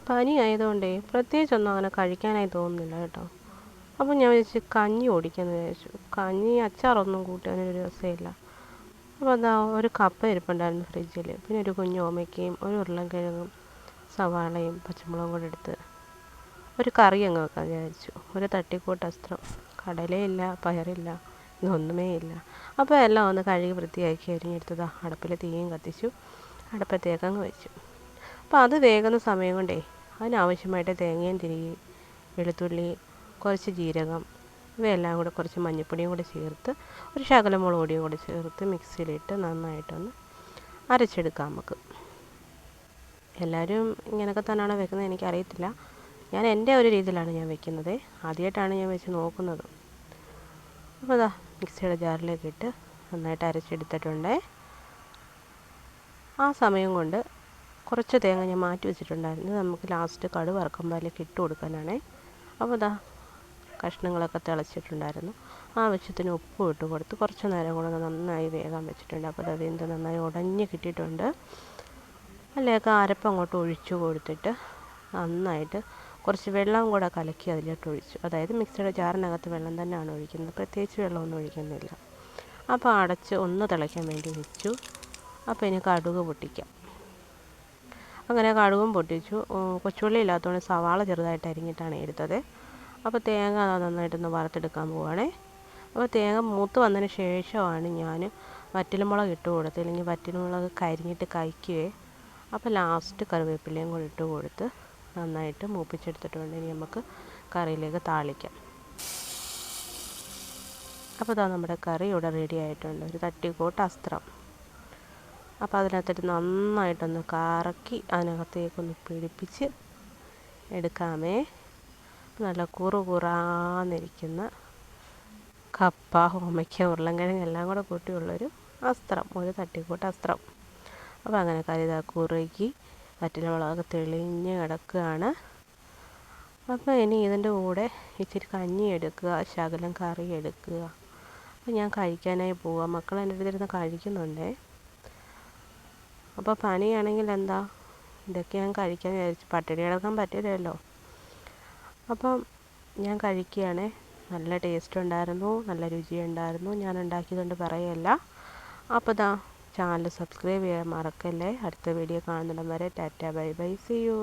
പനി ആയതുകൊണ്ടേ പ്രത്യേകിച്ചൊന്നും അങ്ങനെ കഴിക്കാനായി തോന്നുന്നില്ല കേട്ടോ. അപ്പോൾ ഞാൻ വിചാരിച്ചു കഞ്ഞി ഓടിക്കാമെന്ന് വിചാരിച്ചു. കഞ്ഞി അച്ചാറൊന്നും കൂട്ടാനൊരു രസമില്ല. അപ്പോൾ അതാ ഒരു കപ്പ ഇരിപ്പുണ്ടായിരുന്നു ഫ്രിഡ്ജിൽ. പിന്നെ ഒരു കുഞ്ഞു ഓമയ്ക്കയും ഒരു ഉരുളൻകിഴങ്ങും സവാളയും പച്ചമുളകും കൂടെ എടുത്ത് ഒരു കറി അങ്ങ് വെക്കാൻ വിചാരിച്ചു. ഒരു തട്ടിക്കൂട്ട് അസ്ത്രം. കടലയില്ല, പയറില്ല, ഇതൊന്നുമേ ഇല്ല. അപ്പോൾ എല്ലാം ഒന്ന് കഴുകി വൃത്തിയാക്കി അരിഞ്ഞെടുത്തതാ അടുപ്പിൽ തീയും കത്തിച്ചു അടുപ്പത്തേക്കങ്ങ് വെച്ചു. അപ്പോൾ അത് വേകുന്ന സമയം കൊണ്ടേ അതിനാവശ്യമായിട്ട് തേങ്ങയും തിരികെ വെളുത്തുള്ളി, കുറച്ച് ജീരകം, ഇവയെല്ലാം കൂടെ കുറച്ച് മഞ്ഞൾപ്പൊടിയും കൂടെ ചേർത്ത് ഒരു ശകലം മുളക് പൊടിയും കൂടെ ചേർത്ത് മിക്സിയിലിട്ട് നന്നായിട്ടൊന്ന് അരച്ചെടുക്കാം നമുക്ക്. എല്ലാവരും ഇങ്ങനെയൊക്കെ തന്നെയാണോ വെക്കുന്നത് എനിക്കറിയത്തില്ല. ഞാൻ എൻ്റെ ഒരു രീതിയിലാണ് ഞാൻ വെക്കുന്നത്. ആദ്യമായിട്ടാണ് ഞാൻ വെച്ച് നോക്കുന്നത്. അപ്പോൾ അതാ മിക്സിയുടെ ജാറിലേക്ക് ഇട്ട് നന്നായിട്ട് അരച്ചെടുത്തിട്ടുണ്ട്. ആ സമയം കൊണ്ട് കുറച്ച് തേങ്ങ ഞാൻ മാറ്റി വെച്ചിട്ടുണ്ടായിരുന്നു. നമുക്ക് ലാസ്റ്റ് കടുക് വറുക്കുമ്പോഴേക്ക് ഇട്ട് കൊടുക്കാനാണേ. അപ്പോൾ അതാ കഷ്ണങ്ങളൊക്കെ തിളച്ചിട്ടുണ്ടായിരുന്നു. ആവശ്യത്തിന് ഉപ്പും ഇട്ട് കൊടുത്ത് കുറച്ച് നേരം കൂടെ നന്നായി വേകാൻ വെച്ചിട്ടുണ്ട്. അപ്പോൾ അത് വെന്ത് നന്നായി ഉടഞ്ഞ് കിട്ടിയിട്ടുണ്ട്. അതിലേക്ക് അരപ്പ് അങ്ങോട്ട് ഒഴിച്ചു കൊടുത്തിട്ട് നന്നായിട്ട് കുറച്ച് വെള്ളം കൂടെ കലക്കി അതിലോട്ട് ഒഴിച്ചു. അതായത് മിക്സിയുടെ ജാറിനകത്ത് വെള്ളം തന്നെയാണ് ഒഴിക്കുന്നത്, പ്രത്യേകിച്ച് വെള്ളമൊന്നും ഒഴിക്കുന്നില്ല. അപ്പോൾ അടച്ച് ഒന്ന് തിളയ്ക്കാൻ വേണ്ടി വെച്ചു. അപ്പോൾ ഇനി കടുക് പൊട്ടിക്കാം. അങ്ങനെ കടുകും പൊട്ടിച്ചു. കൊച്ചുള്ളി ഇല്ലാത്തതുകൊണ്ട് സവാള ചെറുതായിട്ട് അരിഞ്ഞിട്ടാണ് എടുത്തത്. അപ്പോൾ തേങ്ങ നന്നായിട്ടൊന്ന് വറുത്തെടുക്കാൻ പോവുകയാണേ. അപ്പോൾ തേങ്ങ മൂത്ത് വന്നതിന് ശേഷമാണ് ഞാൻ വറ്റൽമുളക് ഇട്ട് കൊടുത്തത്. അല്ലെങ്കിൽ വറ്റൽമുളക് കരിഞ്ഞിട്ട് കഴിക്കുകയെ. അപ്പോൾ ലാസ്റ്റ് കറിവേപ്പിലയും കൂടി ഇട്ട് കൊടുത്ത് നന്നായിട്ട് മൂപ്പിച്ചെടുത്തിട്ടുണ്ട്. ഇനി നമുക്ക് കറിയിലേക്ക് താളിക്കാം. അപ്പോൾ ഇതാ നമ്മുടെ കറി ഇവിടെ റെഡി ആയിട്ടുണ്ട്. ഒരു തട്ടിക്കൂട്ട് അസ്ത്രം. അപ്പോൾ അതിനകത്തിട്ട് നന്നായിട്ടൊന്ന് കറക്കി അതിനകത്തേക്കൊന്ന് പിടിപ്പിച്ച് എടുക്കാമേ. നല്ല കുറുകുറാന്നിരിക്കുന്ന കപ്പ, ഓമയ്ക്ക, ഉരുളൻകിഴങ്ങ് എല്ലാം കൂടെ കൂട്ടിയുള്ളൊരു അസ്ത്രം, ഒരു തട്ടിക്കൂട്ട് അസ്ത്രം. അപ്പോൾ അങ്ങനെ കറി ഇതാ കുറുകി വറ്റൽമുളകൊക്കെ തെളിഞ്ഞ് കിടക്കുകയാണ്. അപ്പോൾ ഇനി ഇതിൻ്റെ കൂടെ ഇച്ചിരി കഞ്ഞി എടുക്കുക, ശകലം കറി എടുക്കുക. അപ്പോൾ ഞാൻ കഴിക്കാനായി പോവാം. മക്കൾ എൻ്റെ അടുത്തിരുന്ന് കഴിക്കുന്നുണ്ടേ. അപ്പോൾ പനിയാണെങ്കിൽ എന്താ ഇതൊക്കെ ഞാൻ കഴിക്കാൻ വിചാരിച്ചു. പട്ടിണി കിടക്കാൻ പറ്റില്ലല്ലോ. അപ്പം ഞാൻ കഴിക്കുകയാണേ. നല്ല ടേസ്റ്റ് ഉണ്ടായിരുന്നു, നല്ല രുചിയുണ്ടായിരുന്നു. ഞാൻ ഉണ്ടാക്കിയതുകൊണ്ട് പറയല്ല. അപ്പോൾ ഇതാ ചാനൽ സബ്സ്ക്രൈബ് ചെയ്യാൻ മറക്കല്ലേ. അടുത്ത വീഡിയോ കാണുന്നിടം വരെ tata bye bye, see U.